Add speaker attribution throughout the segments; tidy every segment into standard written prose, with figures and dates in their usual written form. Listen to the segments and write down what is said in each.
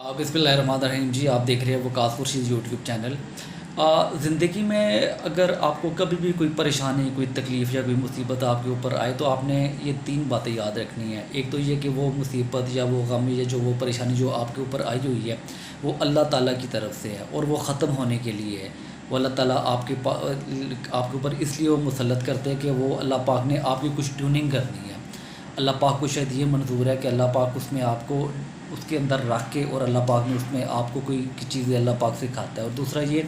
Speaker 1: बिस्मिल्लाहिर्रहमानिर्रहीम जी। आप देख रहे हैं वकास खुर्शीद यूट्यूब चैनल। ज़िंदगी में अगर आपको कभी भी कोई परेशानी, कोई तकलीफ़ या कोई मुसीबत आपके ऊपर आए तो आपने ये 3 बातें याद रखनी है। एक तो ये कि वो मुसीबत या वो गम या जो वो परेशानी जो आपके ऊपर आई हुई है वो अल्लाह ताला की तरफ से है और वो ख़त्म होने के लिए है। वो अल्लाह ताला आपके ऊपर इसलिए वो मुसल्लत करते हैं कि वो अल्लाह पाक ने आपकी कुछ ट्यूनिंग करनी है। अल्लाह पाक को शायद ये मंज़ूर है कि अल्लाह पाक उसमें आपको उसके अंदर रख के और अल्लाह पाक ने उसमें आपको कोई चीज़ें अल्लाह पाक सिखाता है। और दूसरा ये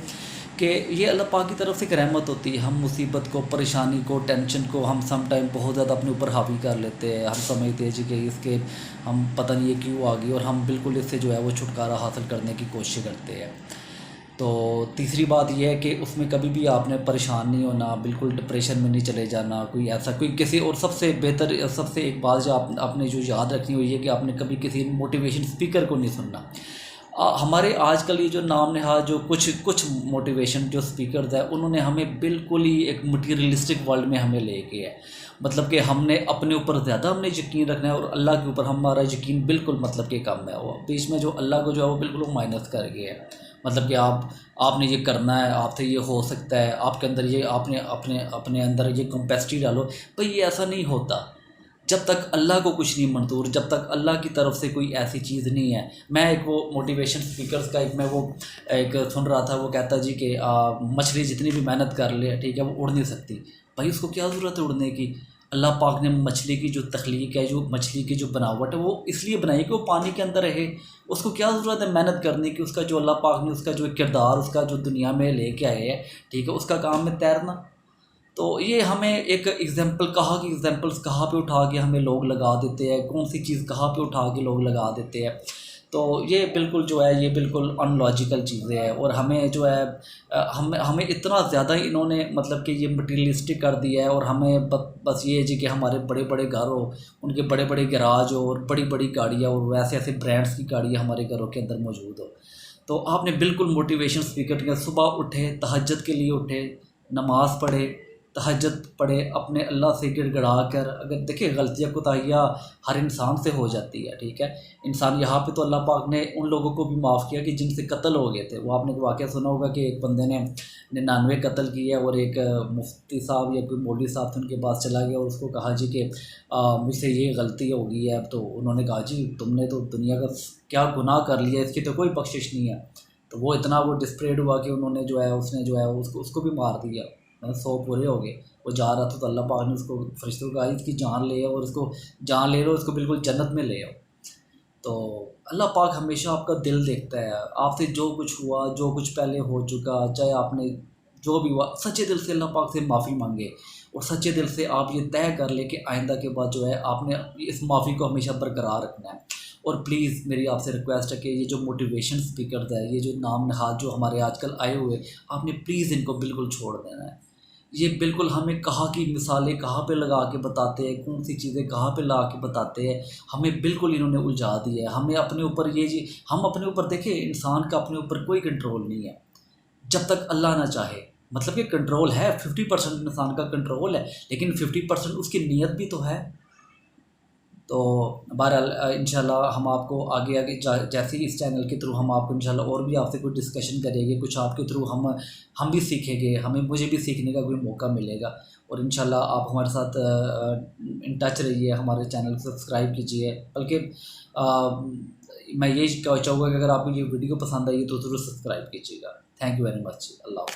Speaker 1: कि ये अल्लाह पाक की तरफ से एक रहमत होती है। हम मुसीबत को, परेशानी को, टेंशन को हम सम टाइम बहुत ज़्यादा अपने ऊपर हावी कर लेते हैं। हम समझते हैं जी कि इसके हम पता नहीं ये क्यों आ गई, और हम बिल्कुल इससे जो है वो छुटकारा हासिल करने की कोशिश करते हैं। तो तीसरी बात ये है कि उसमें कभी भी आपने परेशान नहीं होना, बिल्कुल डिप्रेशन में नहीं चले जाना, कोई ऐसा कोई किसी, और सबसे बेहतर सबसे एक बात जो आपने जो याद रखनी हुई है कि आपने कभी किसी मोटिवेशन स्पीकर को नहीं सुनना। हमारे आजकल ये जो नाम नहाद जो कुछ कुछ मोटिवेशन जो स्पीकर्स है उन्होंने हमें बिल्कुल ही एक मटीरियलिस्टिक वर्ल्ड में हमें ले गए है। मतलब कि हमने अपने ऊपर ज़्यादा हमने यकीन रखना है और अल्लाह के ऊपर हमारा यकीन बिल्कुल मतलब कि कम है। वो बीच में जो अल्लाह को जो है वो बिल्कुल वो माइनस कर गया है। मतलब कि आपने ये करना है, आपसे ये हो सकता है, आपके अंदर ये आपने अपने अपने अंदर ये कैपेसिटी डालो। भाई ये ऐसा नहीं होता जब तक अल्लाह को कुछ नहीं मंजूर, जब तक अल्लाह की तरफ से कोई ऐसी चीज़ नहीं है। मैं एक वो मोटिवेशन स्पीकर्स का एक मैं वो एक सुन रहा था, वो कहता जी कि मछली जितनी भी मेहनत कर ले, ठीक है, वो उड़ नहीं सकती। भाई उसको क्या ज़रूरत है उड़ने की? अल्लाह पाक ने मछली की जो तख्लीक है, जो मछली की जो बनावट है, वो इसलिए बनाई कि वो पानी के अंदर रहे। उसको क्या ज़रूरत है मेहनत करने की? उसका जो अल्लाह पाक ने उसका जो किरदार उसका जो दुनिया में लेके आए है, ठीक है, उसका काम है तैरना। तो ये हमें एक एग्जांपल, कहाँ की एग्जांपल्स कहाँ पे उठा के हमें लोग लगा देते हैं, कौन सी चीज़ कहाँ पे उठा के लोग लगा देते हैं। तो ये बिल्कुल जो है ये बिल्कुल अनलॉजिकल चीज़ें हैं। और हमें जो है हम हमें इतना ज़्यादा इन्होंने मतलब कि ये मटीरियलिस्टिक कर दिया है। और हमें बस ये है जी कि हमारे बड़े बड़े घर हो, उनके बड़े बड़े गराज हो और बड़ी बड़ी गाड़ियाँ और वैसे ऐसे ब्रांड्स की गाड़ियाँ हमारे घरों के अंदर मौजूद हो। तो आपने बिल्कुल मोटिवेशन स्पीकर के सुबह उठे, तहज्जुद के लिए उठे, नमाज़ पढ़े, तहज्जुद पढ़े, अपने अल्लाह से गिड़गिड़ा कर, अगर देखिए गलतियाँ कोताहियाँ हर इंसान से हो जाती है, ठीक है। इंसान यहाँ पे तो अल्लाह पाक ने उन लोगों को भी माफ़ किया कि जिनसे कत्ल हो गए थे। वो आपने वाक़या सुना होगा कि एक बंदे ने 99 कत्ल किए और एक मुफ्ती साहब या कोई मौलवी साहब थे उनके पास चला गया और उसको कहा जी कि मुझसे ये गलती हो गई है। तो उन्होंने कहा जी तुमने तो दुनिया का क्या गुनाह कर लिया, इसकी तो कोई बख्शिश नहीं है। तो वो इतना वो डिस्परेट हुआ कि उन्होंने जो है उसने जो है उसको भी मार दिया। मतलब 100 पूरे हो गए। वो जा रहा था तो अल्लाह पाक ने उसको फरिश्तों को कहा इसकी जान ले आओ और इसको जान ले लो, इसको बिल्कुल जन्नत में ले आओ। तो अल्लाह पाक हमेशा आपका दिल देखता है। आपसे जो कुछ हुआ, जो कुछ पहले हो चुका, चाहे आपने जो भी हुआ, सच्चे दिल से अल्लाह पाक से माफ़ी मांगे और सच्चे दिल से आप ये तय कर ले कि आइंदा के बाद जो है आपने इस माफ़ी को हमेशा बरकरार रखना है। और प्लीज़ मेरी आपसे रिक्वेस्ट है कि ये जो मोटिवेशन स्पीकर है, ये जो नाम नहाद जो हमारे आजकल आए हुए, आपने प्लीज़ इनको बिल्कुल छोड़ देना है। ये बिल्कुल हमें कहाँ की मिसालें कहाँ पे लगा के बताते हैं, कौन सी चीज़ें कहाँ पे ला के बताते हैं, हमें बिल्कुल इन्होंने उलझा दिया है। हमें अपने ऊपर ये जी हम अपने ऊपर देखिए, इंसान का अपने ऊपर कोई कंट्रोल नहीं है जब तक अल्लाह ना चाहे। मतलब कि कंट्रोल है, 50% इंसान का कंट्रोल है, लेकिन 50% उसकी नीयत भी तो है। तो बहरहाल इंशाल्लाह हम आपको आगे आगे जैसे ही इस चैनल के थ्रू हम आपको इंशाल्लाह और भी आपसे कोई डिस्कशन करेंगे, कुछ आपके थ्रू हम भी सीखेंगे, मुझे भी सीखने का कोई मौका मिलेगा। और इंशाल्लाह आप हमारे साथ इन टच रहिए, हमारे चैनल को सब्सक्राइब कीजिए। बल्कि मैं ये चाहूँगा कि अगर आपको ये वीडियो पसंद आई तो ज़रूर सब्सक्राइब कीजिएगा। Thank you very much. Allah.